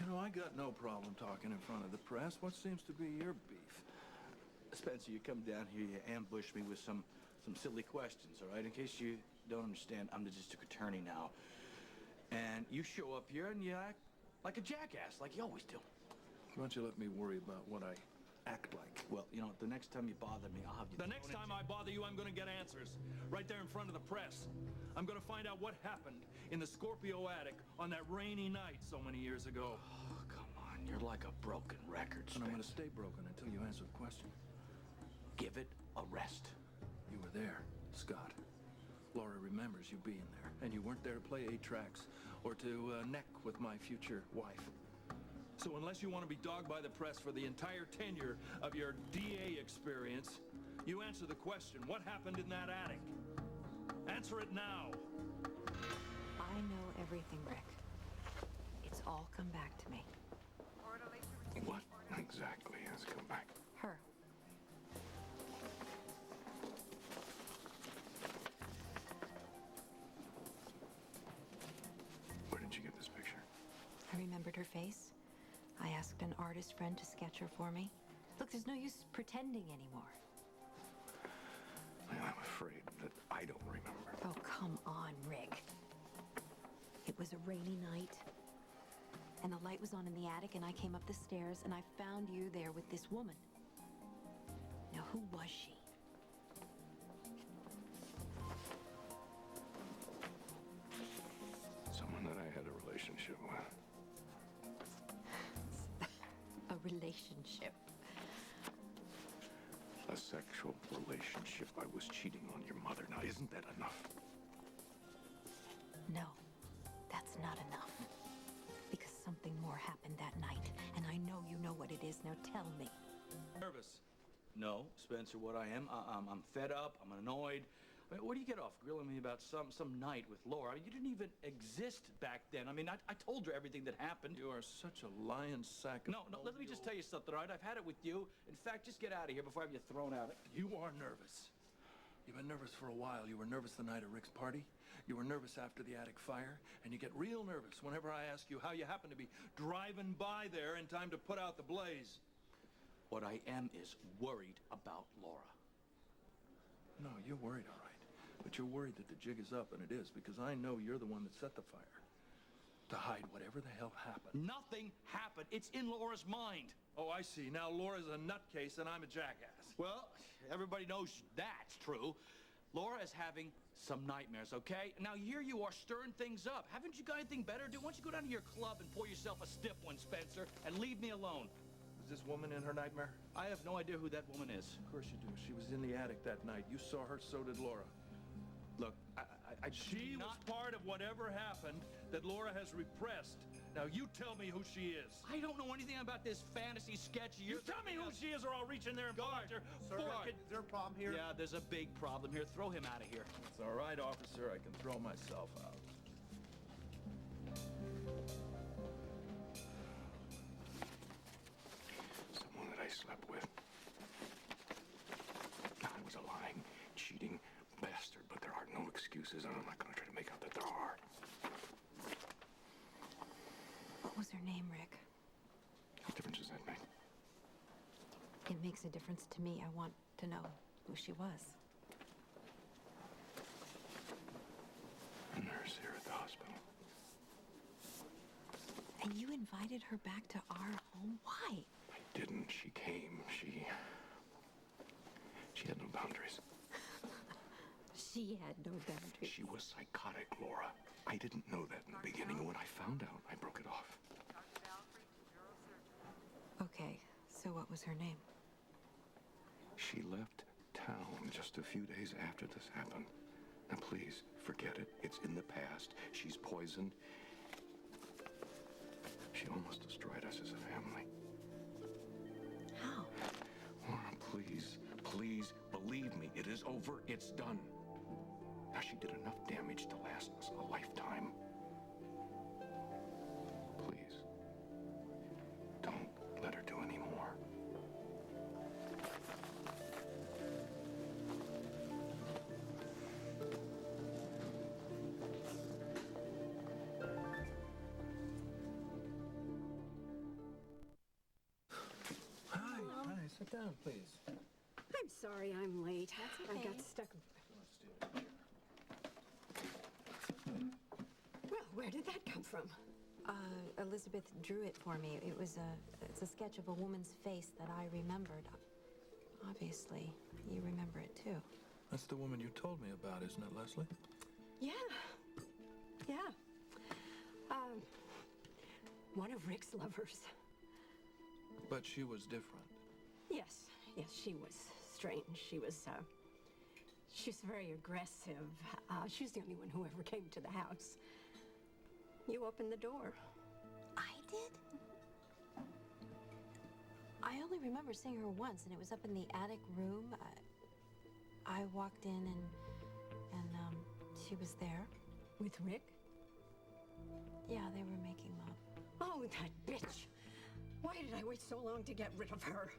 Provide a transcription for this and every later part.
know, I got no problem talking in front of the press. What seems to be your beef? Spencer, you come down here, you ambush me with some silly questions, all right? In case you don't understand, I'm the district attorney now. And you show up here and you act like a jackass, like you always do. Why don't you let me worry about what I act like? Well, you know, the next time you bother me, I'll have you... The next time I bother you, I'm gonna get answers. Right there in front of the press. I'm gonna find out what happened in the Scorpio attic on that rainy night so many years ago. Oh, come on. You're like a broken record, Spencer. And I'm gonna stay broken until you answer the question. Give it a rest. You were there, Scott. Laura remembers you being there. And you weren't there to play 8 tracks or to neck with my future wife. So unless you want to be dogged by the press for the entire tenure of your DA experience, you answer the question, what happened in that attic? Answer it now. I know everything, Rick. It's all come back to me. What exactly has come back? Her. Where did you get this picture? I remembered her face. I asked an artist friend to sketch her for me. Look, there's no use pretending anymore. Well, I'm afraid that I don't remember. Oh, come on, Rick. It was a rainy night, and the light was on in the attic, and I came up the stairs, and I found you there with this woman. Now, who was she? Someone that I had a relationship with. A relationship. A sexual relationship. I was cheating on your mother. Now, isn't that enough? No, that's not enough. Because something more happened that night, and I know you know what it is. Now tell me. Nervous. No, Spencer, what I am, I'm fed up, I'm annoyed. I mean, what do you get off grilling me about some night with Laura? I mean, you didn't even exist back then. I mean, I told her everything that happened. You are such a lion sack of... No, let me just tell you something, all right? I've had it with you. In fact, just get out of here before I have you thrown out. You are nervous. You've been nervous for a while. You were nervous the night of Rick's party. You were nervous after the attic fire. And you get real nervous whenever I ask you how you happen to be driving by there in time to put out the blaze. What I am is worried about Laura. No, you're worried, all right. But you're worried that the jig is up, and it is, because I know you're the one that set the fire. To hide whatever the hell happened. Nothing happened. It's in Laura's mind. Oh, I see. Now Laura's a nutcase, and I'm a jackass. Well, everybody knows that's true. Laura is having some nightmares, okay? Now, here you are stirring things up. Haven't you got anything better to do? Why don't you go down to your club and pour yourself a stiff one, Spencer, and leave me alone? Was this woman in her nightmare? I have no idea who that woman is. Of course you do. She was in the attic that night. You saw her, so did Laura. Look, She was part of whatever happened that Laura has repressed. Now, you tell me who she is. I don't know anything about this fantasy sketch. You tell me who she is, or I'll reach in there and pull out your fork. Is there a problem here? Yeah, there's a big problem here. Throw him out of here. It's all right, officer. I can throw myself out. Someone that I slept with. I was a lying, cheating bastard, but there are no excuses, and I'm not going to try to make out that there are. What was her name, Rick? What difference does that make? It makes a difference to me. I want to know who she was. A nurse here at the hospital. And you invited her back to our home? Why? I didn't. She came. She had no boundaries. She had no boundaries. She was psychotic, Laura. I didn't know that in the beginning, and when I found out, I broke it off. Okay, so what was her name? She left town just a few days after this happened. Now, please, forget it. It's in the past. She's poisoned. She almost destroyed us as a family. How? Laura, please, please, believe me. It is over. It's done. Now, she did enough damage to last us a lifetime. Please, don't let her do any more. Sit down, please. I'm sorry I'm late. That's I okay. got stuck. Well, where did that come from? Elizabeth drew it for me. It's a sketch of a woman's face that I remembered. Obviously, you remember it too. That's the woman you told me about, isn't it, Leslie? Yeah. Yeah. One of Rick's lovers. But she was different. Yes, she was strange. She was very aggressive. She was the only one who ever came to the house. You opened the door. I did? I only remember seeing her once, and it was up in the attic room. I walked in, and she was there. With Rick? Yeah, they were making love. Oh, that bitch! Why did I wait so long to get rid of her?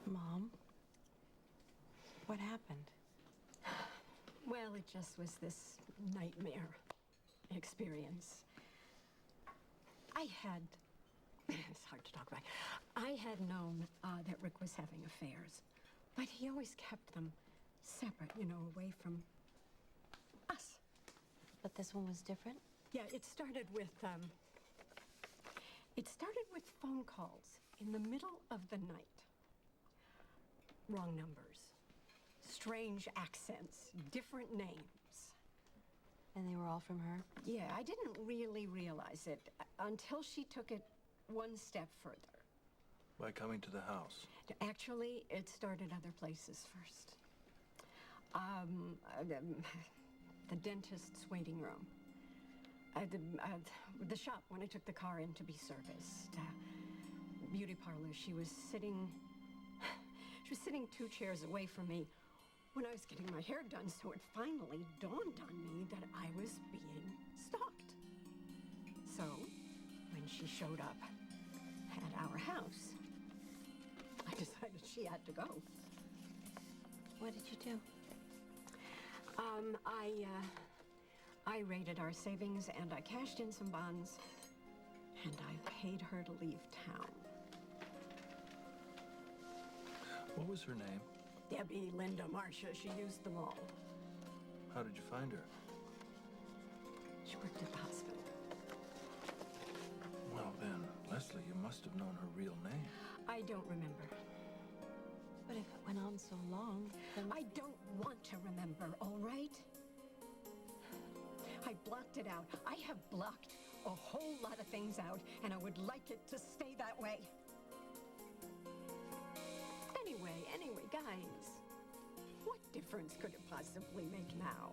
Mom, what happened? Well, it just was this nightmare experience. It's hard to talk about. I had known that Rick was having affairs, but he always kept them separate, away from us. But this one was different? Yeah, it started with phone calls in the middle of the night. Wrong numbers, strange accents, different names. And they were all from her? Yeah, I didn't really realize it until she took it one step further. By coming to the house. Actually, it started other places first. The dentist's waiting room. The shop when I took the car in to be serviced. Beauty parlor. She was sitting 2 chairs away from me when I was getting my hair done, so it finally dawned on me that I was being stalked. So, when she showed up at our house, I decided she had to go. What did you do? I raided our savings and I cashed in some bonds and I paid her to leave town. What was her name? Debbie, Linda, Marcia, she used them all. How did you find her? She worked at the hospital. Well then, Leslie, you must have known her real name. I don't remember. But if it went on so long, then... I don't want to remember, all right? I blocked it out. I have blocked a whole lot of things out, and I would like it to stay that way. Anyway, guys, what difference could it possibly make now?